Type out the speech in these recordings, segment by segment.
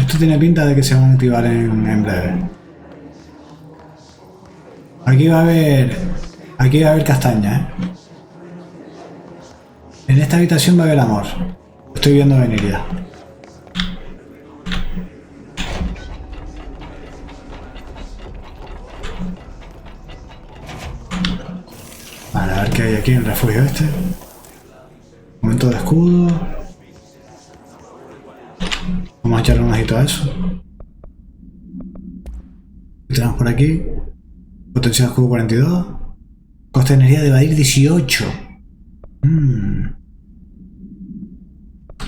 Esto tiene pinta de que se van a activar en breve. Aquí va a haber castaña, ¿eh? En esta habitación va a haber amor. Lo estoy viendo venir ya. Vale, a ver qué hay aquí en el refugio este. Momento de escudo. Vamos a echarle un ojito a eso. ¿Qué tenemos por aquí? Potencial escudo 42. Coste de energía de evadir 18.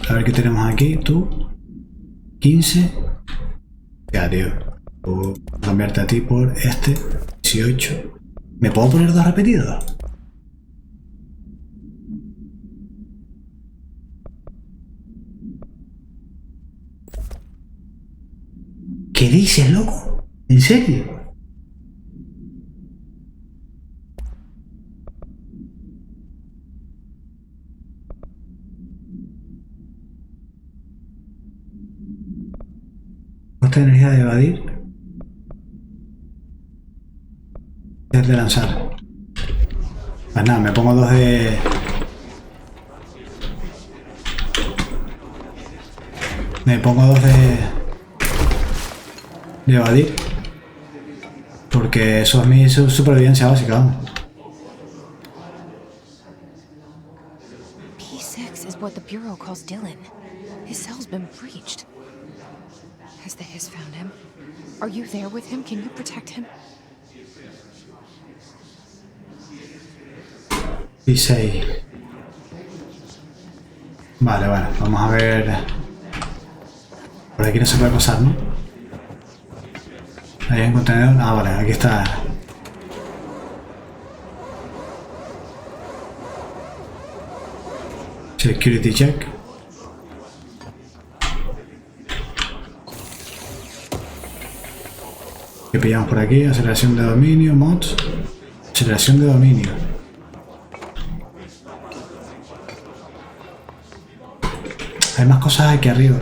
A ver qué tenemos aquí. Tú. 15. Ya, tío. Puedo cambiarte a ti por este. 18. ¿Me puedo poner dos repetidos? ¿Qué dices, loco? ¿En serio? Coste de energía de evadir. Es de lanzar. Pues nada, me pongo dos de... Me pongo dos de evadir. Porque eso es mi supervivencia básica, vamos. P6 is what the Bureau calls Dylan. His cell's been breached. Has the Hiss found him? Are you there with him? Can you protect him? P6. Vale, bueno, vamos a ver. Por aquí no se puede pasar, ¿no? Ahí hay un contenedor. Ah, vale, aquí está. Security check. ¿Qué pillamos por aquí? Aceleración de dominio, mods. Aceleración de dominio. Hay más cosas aquí arriba.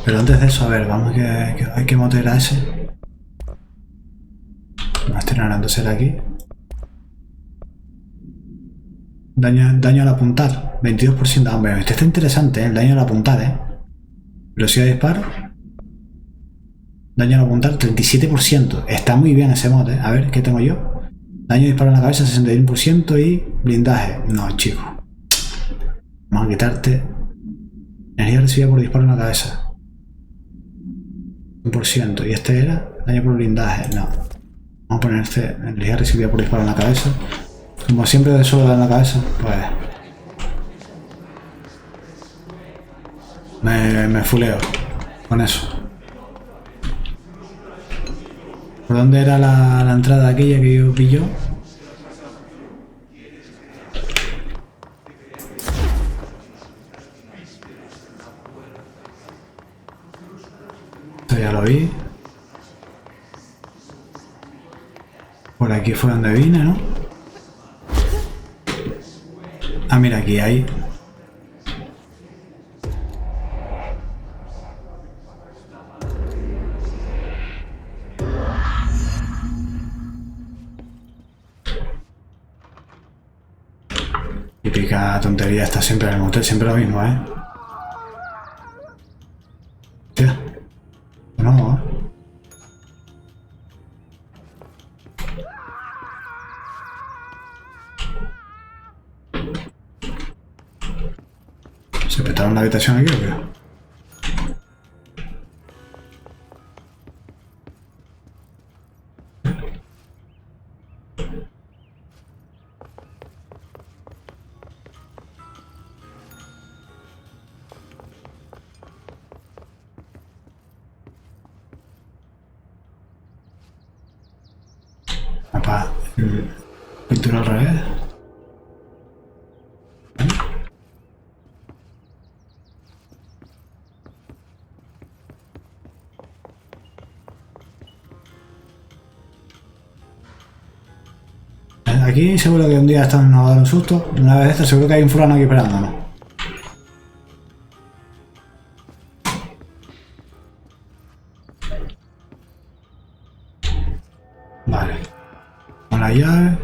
Pero antes de eso, a ver, vamos que hay que mod era ese. No estoy narrando ser aquí. Daño al apuntar. 22%. Hombre, este está interesante, ¿eh? El daño al apuntar, ¿eh? Velocidad de disparo. Daño al apuntar, 37%. Está muy bien ese mod, ¿eh? A ver, ¿qué tengo yo? Daño de disparo en la cabeza, 61% y blindaje. No, chico. Vamos a quitarte. Energía recibida por disparo en la cabeza. 1%. Y este era daño por blindaje. No. Vamos a poner este. Energía recibida por disparo en la cabeza. Como siempre de sobra en la cabeza, pues. Me fuleo con eso. ¿Por dónde era la entrada aquella que yo pilló? Esto ya lo vi. Por aquí fue donde vine, ¿no? Ah, mira, aquí hay. Típica tontería, está siempre en el motel, siempre lo mismo, ¿eh? Hostia. No, ¿eh? ¿Se petaron la habitación aquí o qué? Mapa, pintura al revés. Aquí seguro que un día nos va a dar un susto. Una vez de esto seguro que hay un fulano aquí esperándonos. la llave.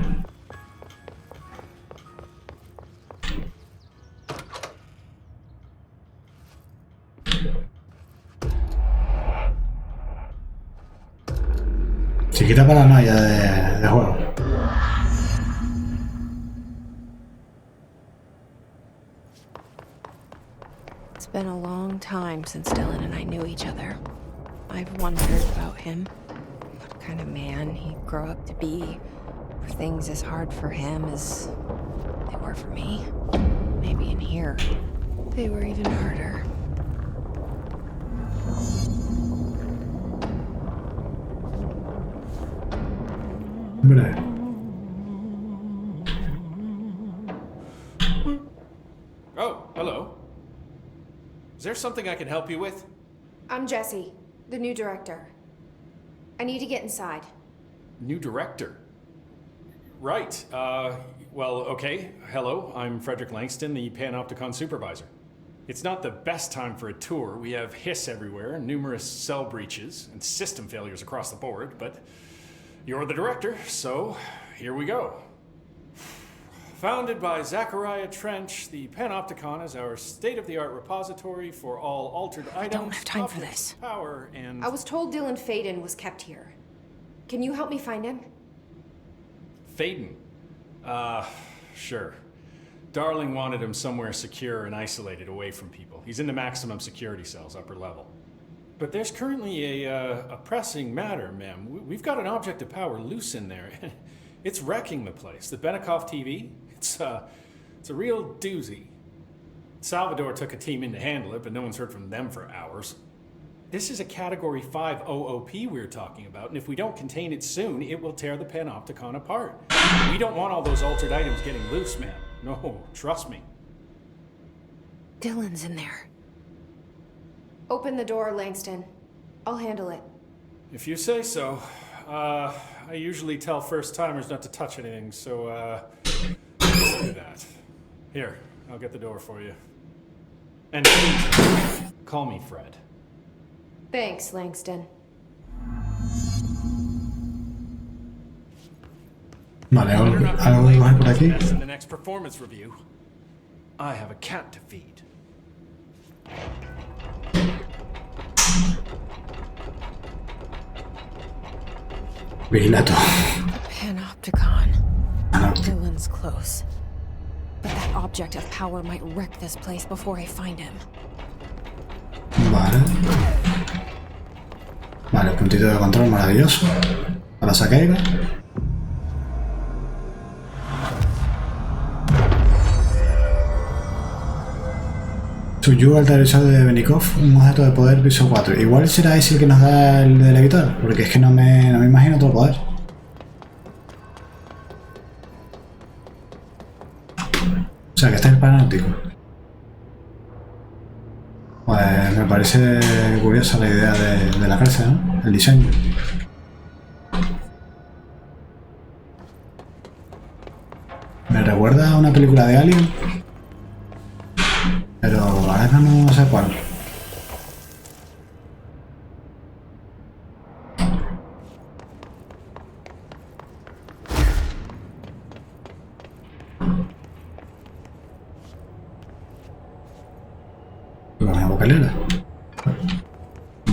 Se quita paranoia de juego. It's been a long time since Dylan and I knew each other. I've wondered about him. What kind of man he'd grow up to be. Were things as hard for him as they were for me? Maybe in here, they were even harder. Hombre. Oh, hello. Is there something I can help you with? I'm Jessie, the new director. I need to get inside. New director? Right, well, okay. Hello, I'm Frederick Langston, the Panopticon supervisor. It's not the best time for a tour. We have hiss everywhere, numerous cell breaches, and system failures across the board, but you're the director, so here we go. Founded by Zachariah Trench, the Panopticon is our state-of-the-art repository for all altered items. I don't have time for objects, this. Power and... I was told Dylan Faden was kept here. Can you help me find him? Faden? Sure. Darling wanted him somewhere secure and isolated away from people. He's in the maximum security cells, upper level. But there's currently a pressing matter, ma'am. We've got an object of power loose in there. It's wrecking the place. The Benikoff TV, it's a real doozy. Salvador took a team in to handle it, but no one's heard from them for hours. This is a Category 5 OOP we're talking about, and if we don't contain it soon, it will tear the Panopticon apart. We don't want all those altered items getting loose, ma'am. No, trust me. Dylan's in there. Open the door, Langston. I'll handle it. If you say so. I usually tell first-timers not to touch anything, so, let's do that. Here, I'll get the door for you. And please, call me Fred. Thanks, Langston. Vale, algo más por aquí. In the next performance review, I have a cat to feed. Vigila todo. Panopticon. Dylan's close. But that object of power might wreck this place before I find him. Vale. Vale, puntito de control maravilloso. Para sacar. Subyuga al televisor de Benikoff, un objeto de poder piso 4. Igual será ese el que nos da el del editor, porque es que no me imagino otro poder. O sea, que este es el paranáutico. Pues me parece curiosa la idea de la cárcel, ¿no? El diseño. Me recuerda a una película de Alien, pero ahora no sé cuál. ¿La vocalera?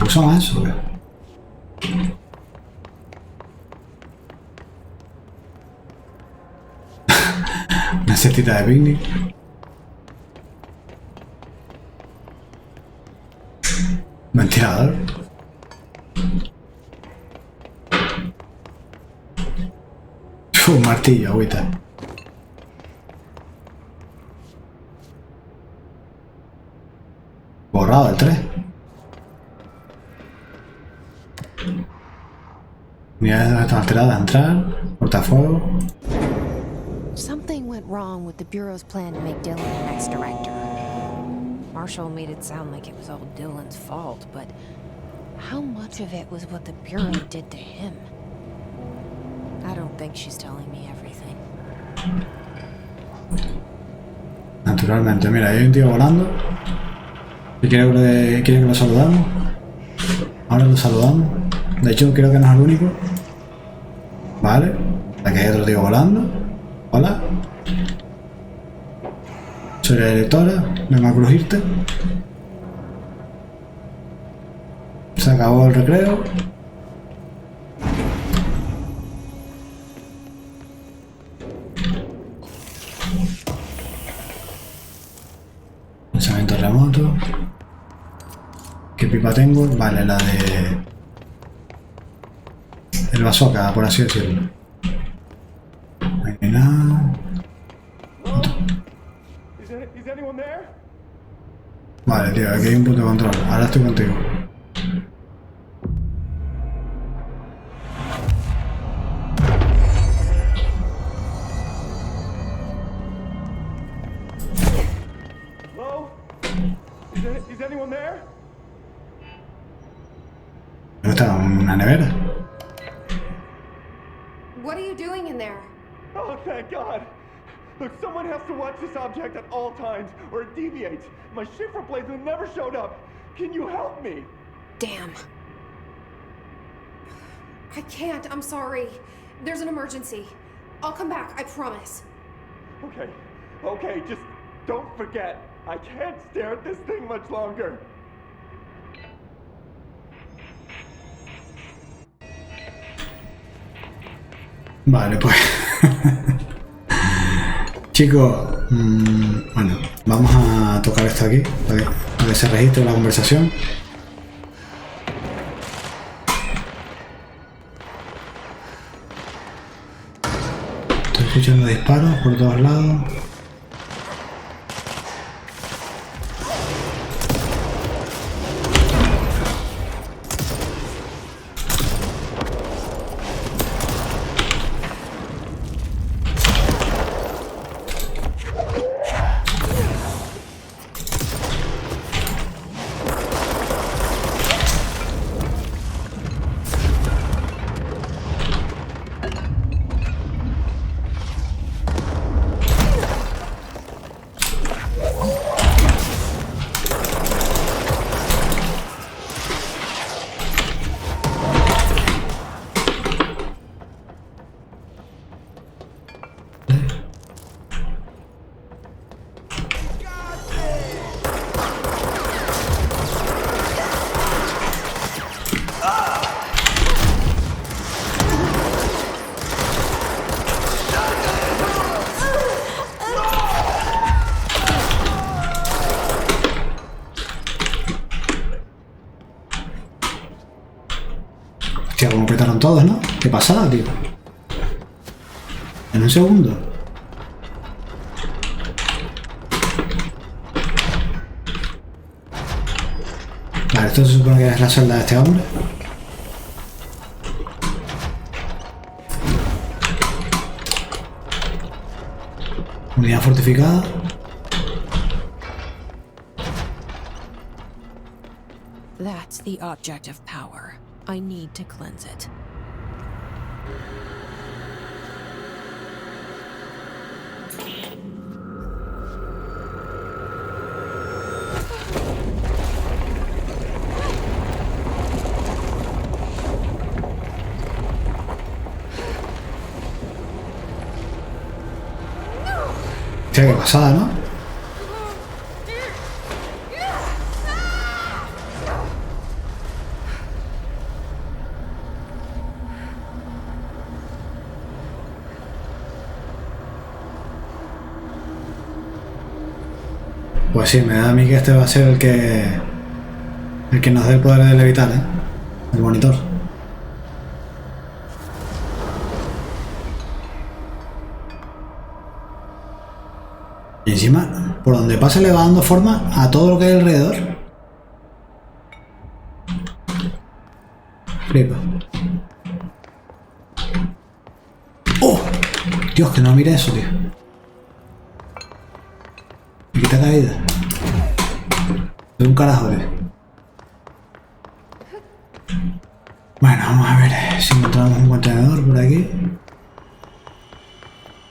¿Puso más eso? Una cestita de picnic. Ventilador. Un martillo, agüita. Borrado el 3. Unidades están alteradas, entrar, portafuego. Something went wrong with the Bureau's plan to make Dylan the next director. Marshall made it sound like it was all Dylan's fault, but how much of it was what the Bureau did to him? I don't think she's telling me everything. Naturalmente, mira, hay un tío volando. Y quiere que lo saludamos. Ahora lo saludamos. De hecho, creo que no es el único. Vale. Aquí hay otro tío volando. Hola. Soy la directora. Vengo a crujirte. Se acabó el recreo. Pensamiento remoto. ¿Qué pipa tengo? Vale, la de... el bazooka, por así decirlo. No hay nada. Vale, tío, aquí hay un punto de control. Ahora estoy contigo. ¿No está una nevera? What are you doing in there? Oh, thank God! Look, someone has to watch this object at all times, or it deviates. My shift replacement never showed up. Can you help me? Damn. I can't, I'm sorry. There's an emergency. I'll come back, I promise. Okay, just don't forget. I can't stare at this thing much longer. Vale, pues... Chicos, bueno, vamos a tocar esto aquí para que se registre la conversación. Estoy escuchando disparos por todos lados. Hostia, como petaron todos, ¿no? ¿Qué pasada, tío? En un segundo. Vale, esto se supone que es la celda de este hombre. Unidad fortificada. That's the object of power. I need to cleanse it. Hostia, qué pasada, ¿no? Pues sí, me da a mí que este va a ser el que nos dé el poder de levitar, ¿eh? El monitor. Y encima, por donde pasa le va dando forma a todo lo que hay alrededor. Flipa. ¡Oh! Dios, que no mire eso, tío. Me quita caída. De un carajo, tío. Bueno, vamos a ver si encontramos un contenedor por aquí.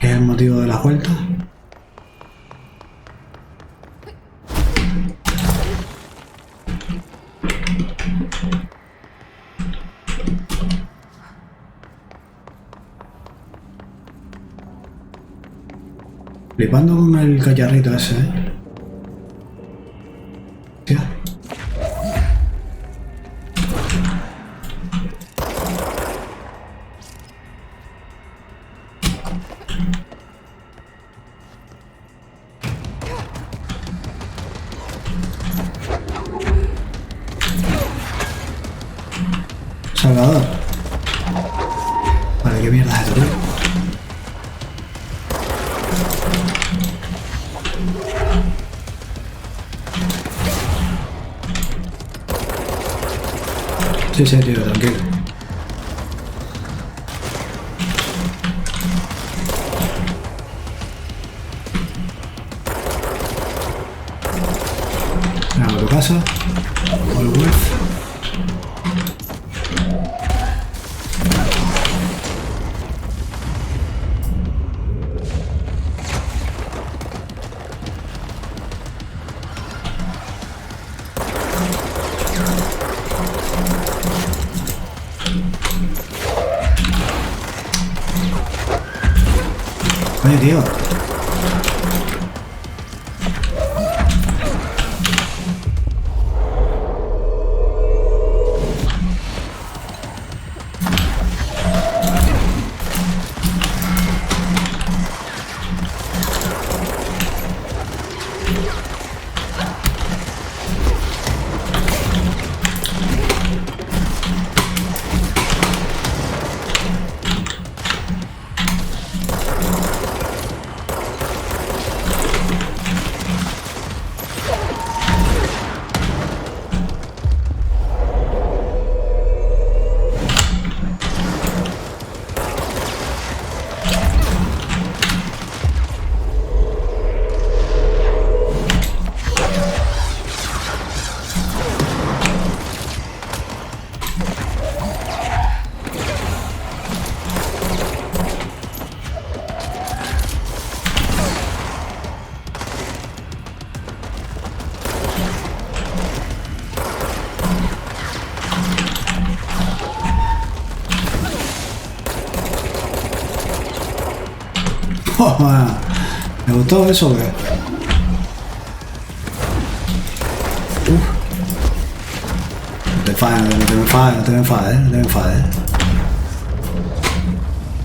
¿Qué es el motivo de la vuelta? Flipando con el cacharrito ese, ¿eh? Tía. Salvador. Vale, qué mierda es esto, tío. Sí, sí, tío, tranquilo. Venga, a tu casa. Always. Oye, tío. ¿Me gustó eso o qué? No te enfades, no te enfades, no te enfades, no te enfades.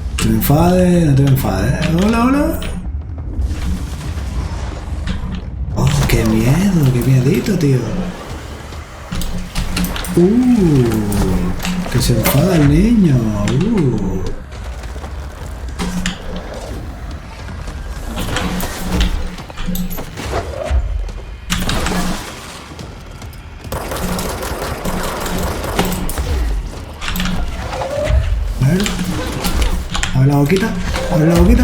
No te enfades, no te enfades. Hola, hola. Oh, qué miedo, qué miedito, tío. Que se enfada el niño. Abre la boquita, abre la boquita.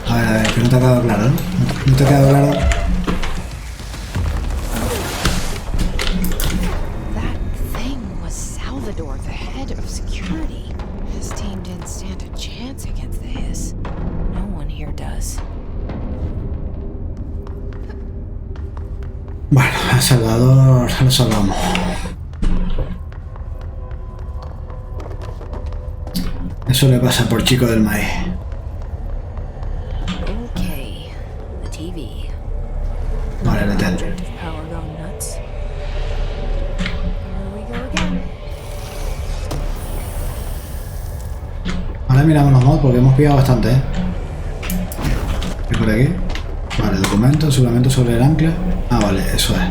A ver, que no te ha quedado claro, ¿no? No te ha quedado claro. That thing was Salvador, the head of security. His team didn't stand a chance against the Hiss. No one here does. Bueno, a Salvador lo salvamos. Eso le pasa por chico del maíz. Okay, the TV. Vale, le tengo. Power going nuts. Here we go again. Ahora miramos los mods porque hemos pillado bastante, ¿eh? ¿Qué por aquí? Vale, documento, suplemento sobre el ancla. Ah, vale, eso es.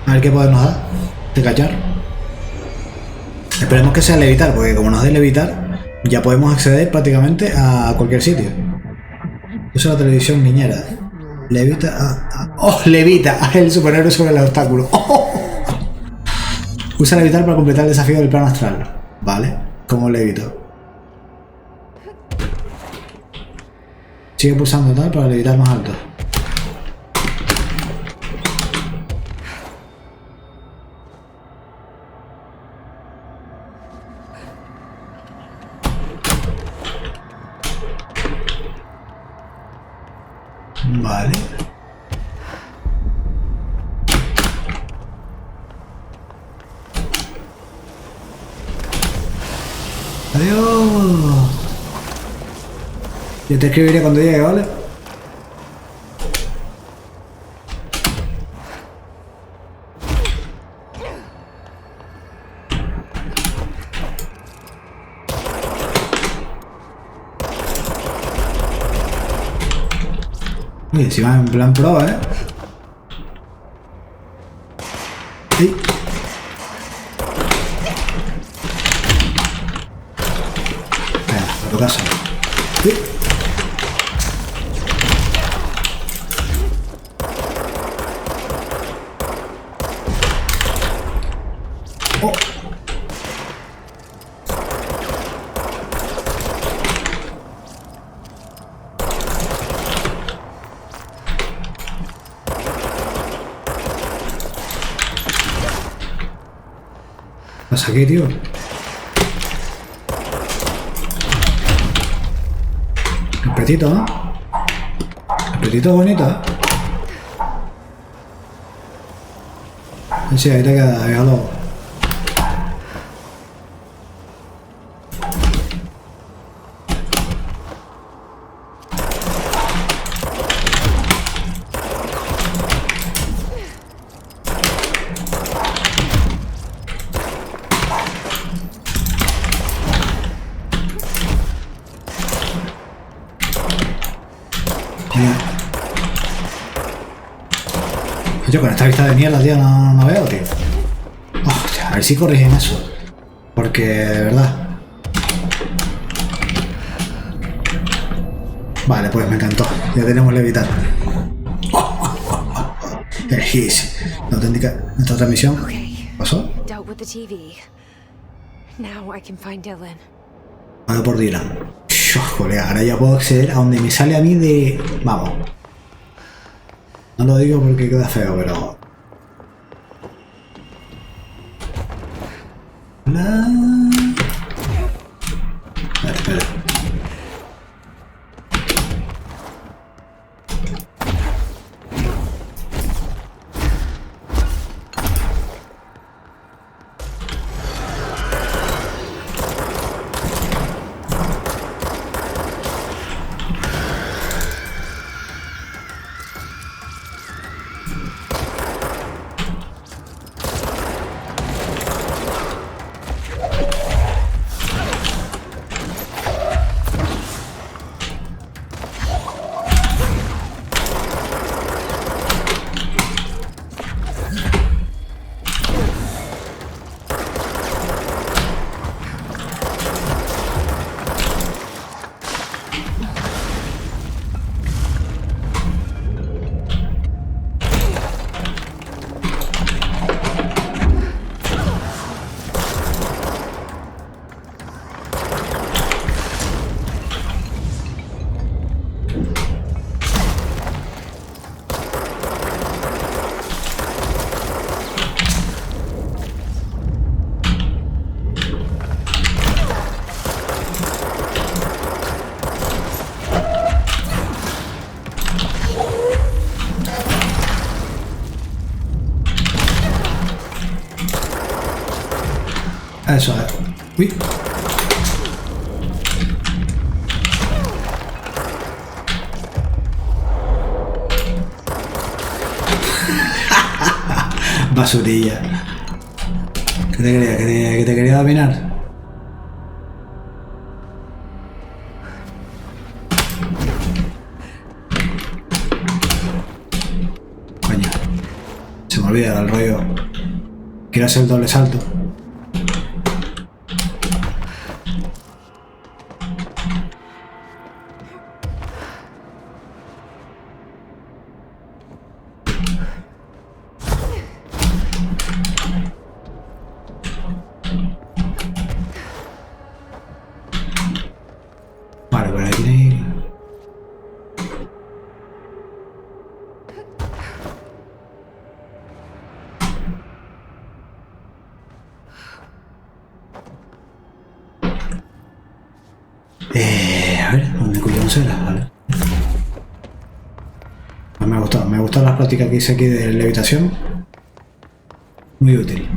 A ver qué poder nos da de cachar. Esperemos que sea levitar, porque como nos dé levitar, ya podemos acceder prácticamente a cualquier sitio. Usa la televisión niñera. Levita. ¡Oh! Levita. El superhéroe sobre el obstáculo. ¡Oh! Usa levitar para completar el desafío del plano astral. Vale. ¿Cómo levito? Sigue pulsando tal para levitar más alto. Vale. Yo te escribiré cuando llegue, ¿vale? Uy, encima en plan pro, ¿eh? Sí. Venga, a tu casa. Sí. Oh. ¿Qué pasa aquí, tío? El petito, ¿no? El petito bonito, ¿eh? Sí, ahí te queda, déjalo. Yo con esta vista de mierda, tío, no veo, tío. Oh, tío. A ver si corrigen eso. Porque, de verdad. Vale, pues me encantó. Ya tenemos levitar. El his. La auténtica. Nuestra transmisión. ¿Pasó? Dealt with the TV. Now I can find Dylan. Vale por Dylan. Colega, ahora ya puedo acceder a donde me sale a mí de... Vamos. No lo digo porque queda feo, pero... Espera. Eso es. Uy. Basurilla. ¿Qué te quería? ¿Que te quería dominar? Coño. Se me olvida el rollo. Quiero hacer el doble salto. Vale, por aquí hay... A ver, ¿dónde cuyo será? Vale. Pues me gustó las prácticas que hice aquí de levitación. Muy útil.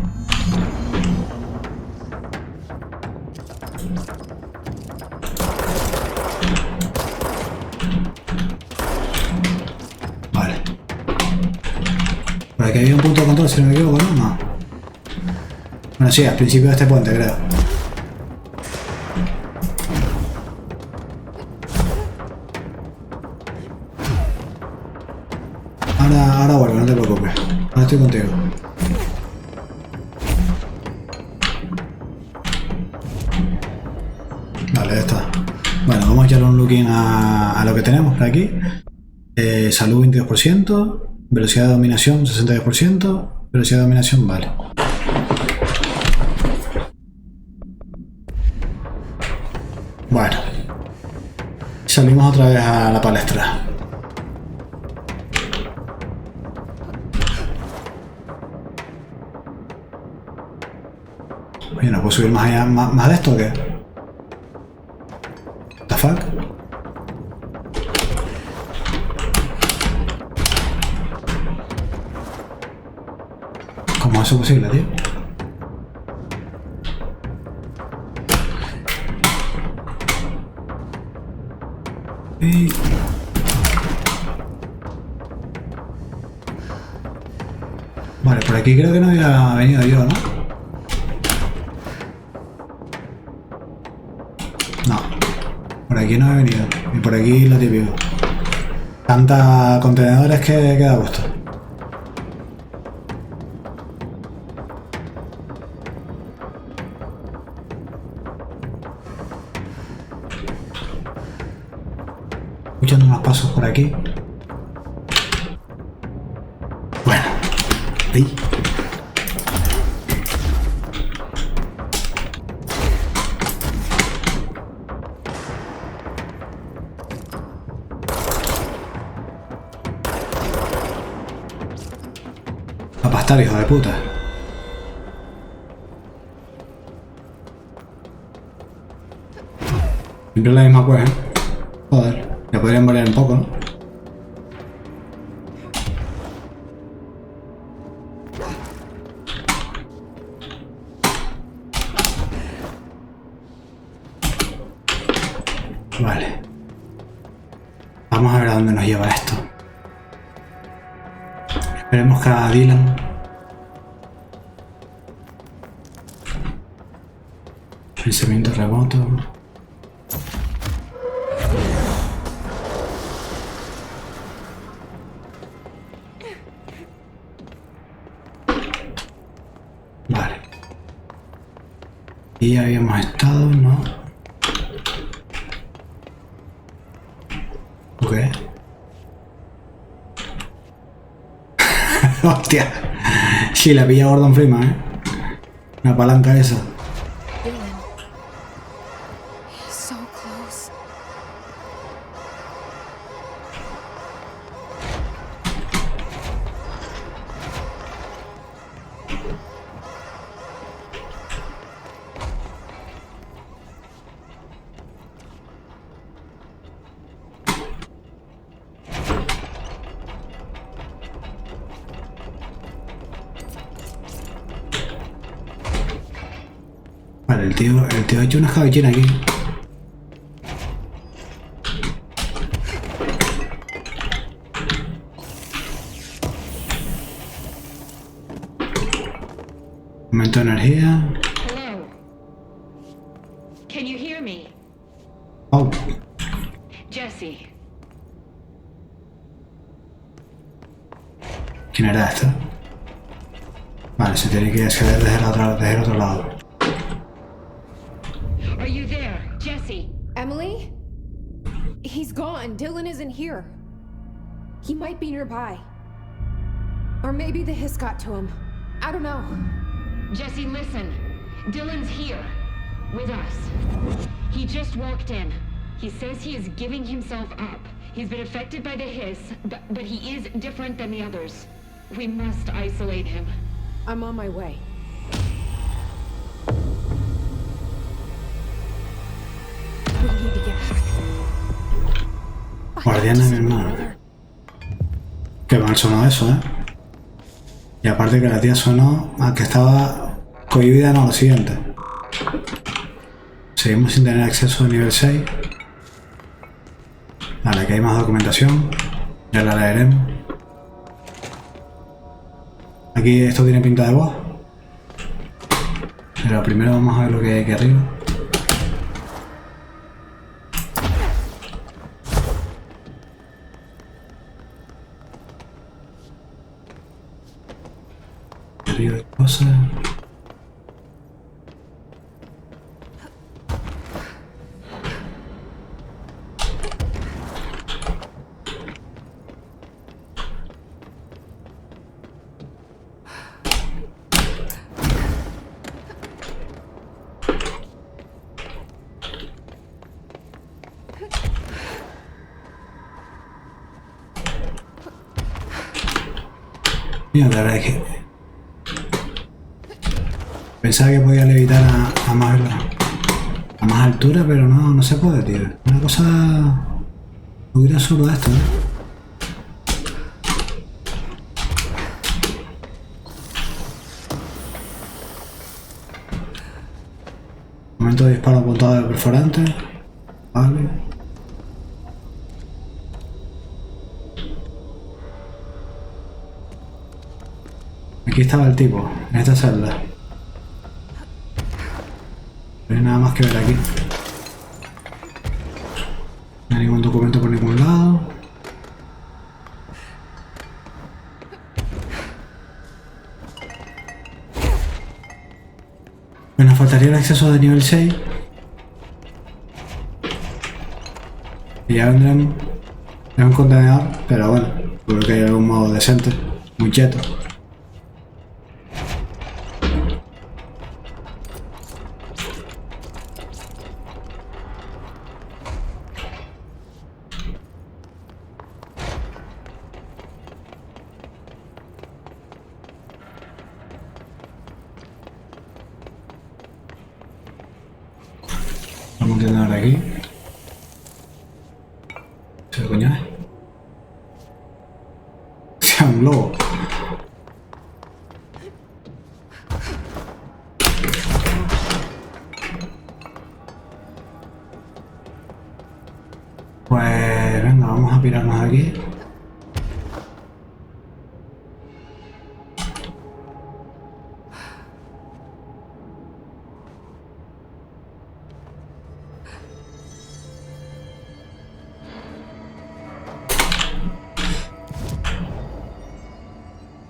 aquí había un punto de control, si no me equivoco, ¿no? No. Bueno, sí, al principio de este puente, creo. Ahora vuelvo, no te preocupes. Ahora estoy contigo. Vale, ya está. Bueno, vamos a echarle un look in a lo que tenemos por aquí. Salud 22%, velocidad de dominación 62%, velocidad de dominación, vale. Bueno, salimos otra vez a la palestra. Oye, ¿no puedo subir más allá, más de esto o qué? What the fuck? ¿Cómo es eso posible, tío? Vale, por aquí creo que no había venido yo, ¿no? No, por aquí no he venido. Y por aquí lo típico. Tanta contenedores que da gusto. Escuchando unos pasos por aquí. Bueno, ahí. A pastar, hijo de puta. Siempre la misma pues, ¿eh? Joder. Ya podrían variar un poco, ¿no? Vale. Vamos a ver a dónde nos lleva esto. Esperemos que a Dylan. Pensamiento remoto. Y habíamos estado, ¿no? Ok. Hostia. Sí, la pilla Gordon Freeman, ¿eh? Una palanca esa. So close. Vale, el tío ha hecho una escabechina aquí. Aumento de energía. Hello. Can you hear me? Oh, Jesse. ¿quién era esta? Vale, se tiene que acceder desde el otro lado. Are you there? Jesse. Emily? He's gone. Dylan isn't here. He might be nearby. Or maybe the hiss got to him. I don't know. Jesse, listen. Dylan's here. With us. He just walked in. He says he is giving himself up. He's been affected by the hiss, but he is different than the others. We must isolate him. I'm on my way. We need to get back. Guardiana de mi hermano. Qué mal sonó eso, ¿eh? Y aparte que la tía sonó a que estaba cohibida, no, lo siguiente. Seguimos sin tener acceso a nivel 6. Vale, aquí hay más documentación. Ya la leeremos. Aquí esto tiene pinta de voz. Pero primero vamos a ver lo que hay aquí arriba. Arriba hay cosas. Mira, la verdad es que pensaba que podía levitar a más altura, pero no se puede, tío. Una cosa un poquito absurda esto, ¿eh? Momento de disparo apuntado de perforante. Vale. Aquí estaba el tipo, en esta celda. No hay nada más que ver aquí. No hay ningún documento por ningún lado. Nos faltaría el acceso de nivel 6. Y ya vendrán en un contenedor, pero bueno, creo que hay algún modo decente, muy cheto. Vamos a intentar aquí. ¿Se coño es? Sea un lobo. Pues venga, vamos a pirarnos de aquí.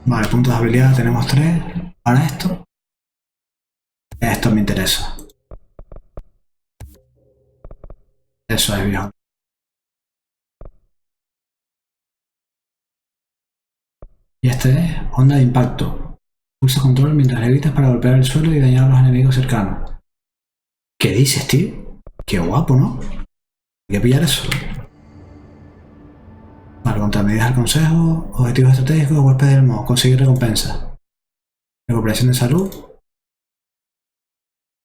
Vale, puntos de habilidad tenemos 3. Ahora esto. Esto me interesa. Eso es, viejo. Y este es onda de impacto. Pulsa control mientras levitas para golpear el suelo y dañar a los enemigos cercanos. ¿Qué dices, tío? Qué guapo, ¿no? Hay que pillar eso. Vale, contramedidas al consejo, objetivos estratégicos, golpes del modo, conseguir recompensa. Recuperación de salud.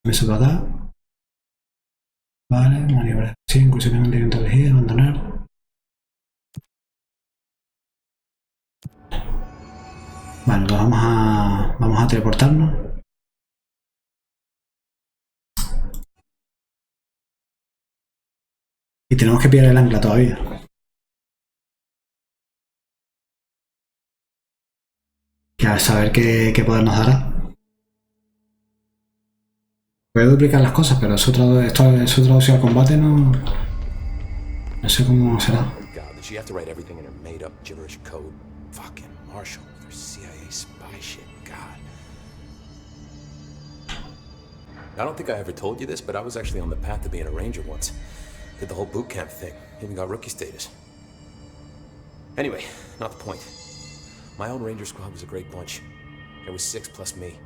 Eso para acá. Vale, maniobra de acción, incursión en el elemento elegido, abandonar. Vale, pues vamos a teleportarnos. Y tenemos que pillar el ancla todavía. Que a saber qué poder nos dará. Puede duplicar las cosas, pero su traducción al combate no sé cómo será. God, did she have to write everything in her made-up gibberish code? Fucking Marshall with her CIA spy shit. God. I don't think I ever told you this, but I was actually on the path to being a ranger once. Did the whole boot camp thing. Even got rookie status. Anyway, not the point. My old ranger squad was a great bunch. There was 6 plus me.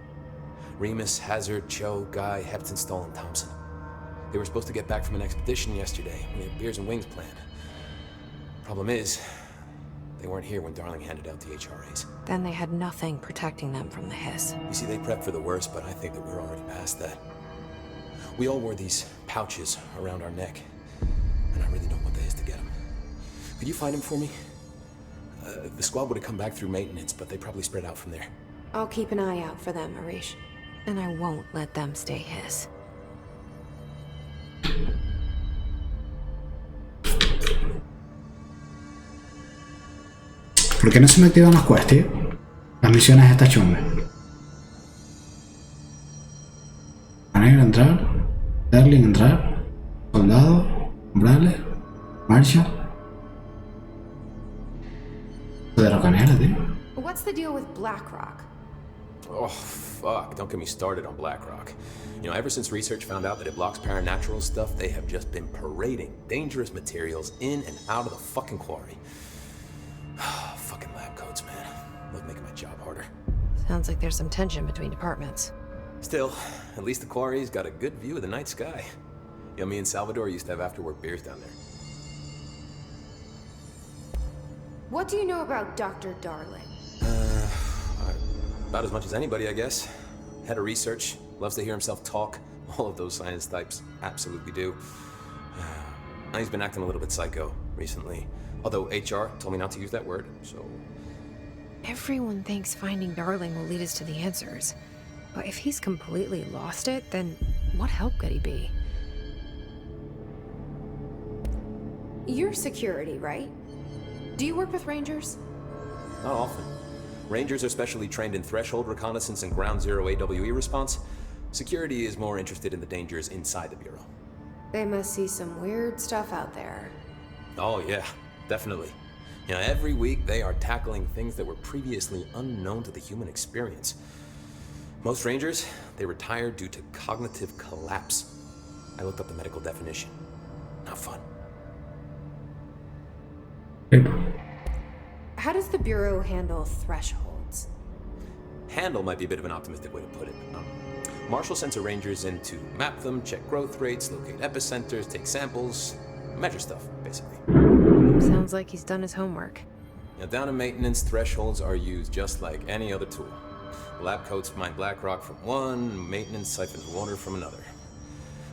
Remus, Hazard, Cho, Guy, Hepton, Stoll, and Thompson. They were supposed to get back from an expedition yesterday. We had beers and wings planned. Problem is, they weren't here when Darling handed out the HRAs. Then they had nothing protecting them from the hiss. You see, they prepped for the worst, but I think that we're already past that. We all wore these pouches around our neck, and I really don't want the hiss to get them. Could you find them for me? The squad would have come back through maintenance, but they probably spread out from there. I'll keep an eye out for them, Arish. And I won't let them stay his. ¿Por qué no se me activan las quests, tío? Las misiones estas chungas. Negra entrar. Darling entrar. Soldado. Umbrales. Marcha. De la canela, tío. What's the deal with BlackRock? Oh, fuck. Don't get me started on BlackRock. You know, ever since research found out that it blocks paranormal stuff, they have just been parading dangerous materials in and out of the fucking quarry. Fucking lab coats, man. Love making my job harder. Sounds like there's some tension between departments. Still, at least the quarry's got a good view of the night sky. You know, me and Salvador used to have after-work beers down there. What do you know about Dr. Darling? About as much as anybody, I guess. Head of research, loves to hear himself talk. All of those science types absolutely do. He's been acting a little bit psycho recently. Although HR told me not to use that word, so... Everyone thinks finding Darling will lead us to the answers. But if he's completely lost it, then what help could he be? You're security, right? Do you work with Rangers? Not often. Rangers are specially trained in threshold reconnaissance and ground zero AWE response. Security is more interested in the dangers inside the Bureau. They must see some weird stuff out there. Oh yeah, definitely. You know, every week they are tackling things that were previously unknown to the human experience. Most Rangers, they retire due to cognitive collapse. I looked up the medical definition. Not fun. How does the Bureau handle thresholds? Handle might be a bit of an optimistic way to put it. Marshall sends her Rangers in to map them, check growth rates, locate epicenters, take samples, measure stuff, basically. Sounds like he's done his homework. Now, down in maintenance, thresholds are used just like any other tool. Lab coats mine black rock from one, maintenance siphons water from another.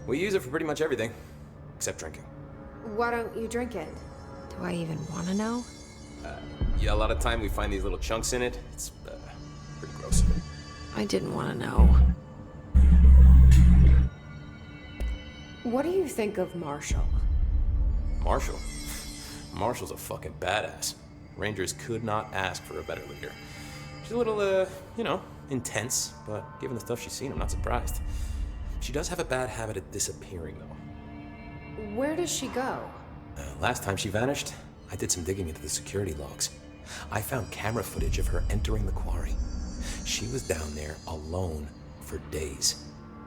We use it for pretty much everything, except drinking. Why don't you drink it? Do I even want to know? Yeah, a lot of time we find these little chunks in it. It's pretty gross. I didn't want to know. What do you think of Marshall? Marshall? Marshall's a fucking badass. Rangers could not ask for a better leader. She's a little, you know, intense, but given the stuff she's seen, I'm not surprised. She does have a bad habit of disappearing, though. Where does she go? Last time she vanished, I did some digging into the security logs. I found camera footage of her entering the quarry. She was down there alone for days.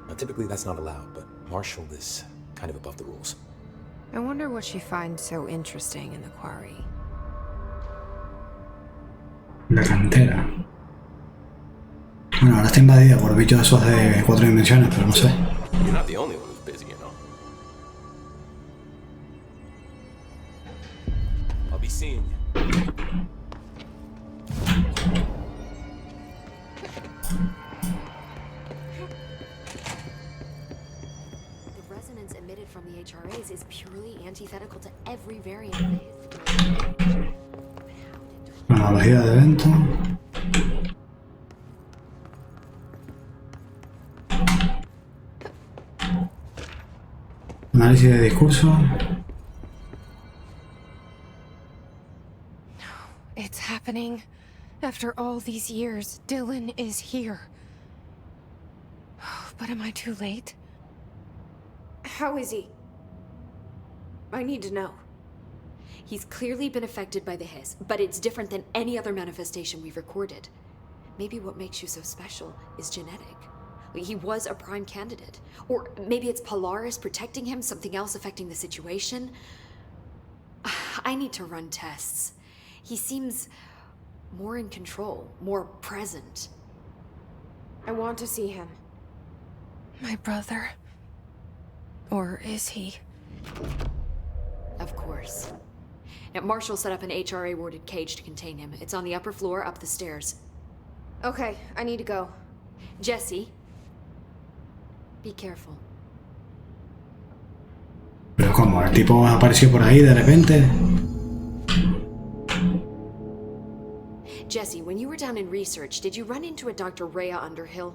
Now, typically that's not allowed, but Marshall is kind of above the rules. I wonder what she finds so interesting in the quarry. La cantera. Bueno, ahora está invadida por bichos esos de 4 dimensiones, pero no sé. You're not the only one who's busy, you know. I'll be seeing you. The resonance emitted from the HRAs is purely antithetical to every variant of his. Cronología de evento. Análisis de discurso. It's happening. After all these years, Dylan is here. But am I too late? How is he? I need to know. He's clearly been affected by the hiss, but it's different than any other manifestation we've recorded. Maybe what makes you so special is genetic. He was a prime candidate. Or maybe it's Polaris protecting him, something else affecting the situation. I need to run tests. He seems more in control, more present. I want to see him. My brother? Or is he? Of course. Now, Marshall set up an HRA-warded cage to contain him. It's on the upper floor, up the stairs. Okay, I need to go. Jesse, be careful. Pero como el tipo apareció por ahí de repente. Jesse, when you were down in research, did you run into a Dr. Rhea Underhill?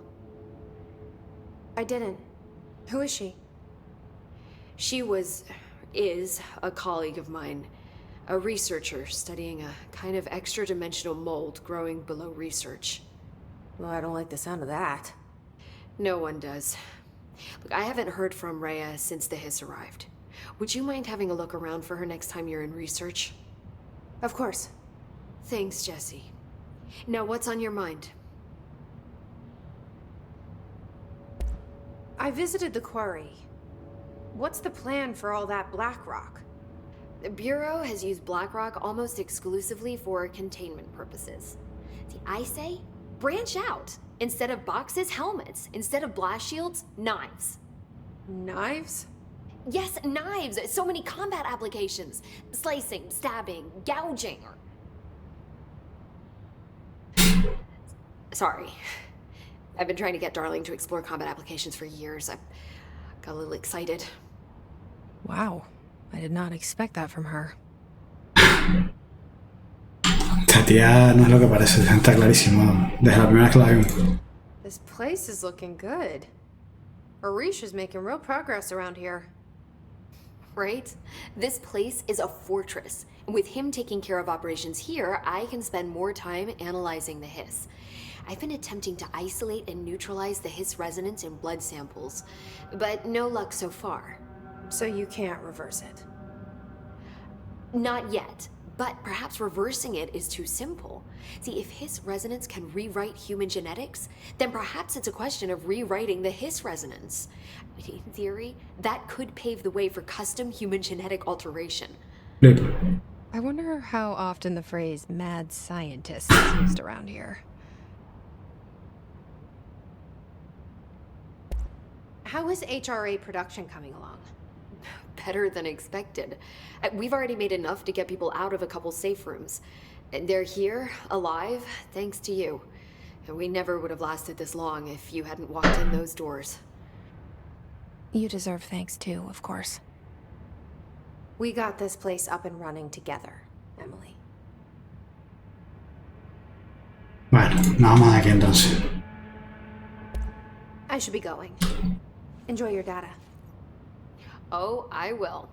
I didn't. Who is she? She is a colleague of mine. A researcher studying a kind of extra-dimensional mold growing below research. Well, I don't like the sound of that. No one does. Look, I haven't heard from Rhea since the Hiss arrived. Would you mind having a look around for her next time you're in research? Of course. Thanks, Jesse. Now, what's on your mind? I visited the quarry. What's the plan for all that black rock? The Bureau has used Blackrock almost exclusively for containment purposes. See, I say, branch out. Instead of boxes, helmets. Instead of blast shields, knives. Knives? Yes, knives! So many combat applications. Slicing, stabbing, gouging, Sorry. I've been trying to get Darling to explore combat applications for years. I got a little excited. Wow. I did not expect that from her. Esta tía no es lo que parece, está clarísimo. Desde la primera vez que la vimos. This place is looking good. Arish is making real progress around here. Right? This place is a fortress. And with him taking care of operations here, I can spend more time analyzing the Hiss. I've been attempting to isolate and neutralize the Hiss resonance in blood samples, but no luck so far. So you can't reverse it? Not yet, but perhaps reversing it is too simple. See, if Hiss resonance can rewrite human genetics, then perhaps it's a question of rewriting the Hiss resonance. In theory, that could pave the way for custom human genetic alteration. I wonder how often the phrase mad scientist is used around here. How is HRA production coming along? Better than expected. We've already made enough to get people out of a couple safe rooms. And they're here, alive, thanks to you. And we never would have lasted this long if you hadn't walked in those doors. You deserve thanks too, of course. We got this place up and running together, Emily. Bueno, nada más aquí entonces. I should be going. Enjoy your data. Oh, I will.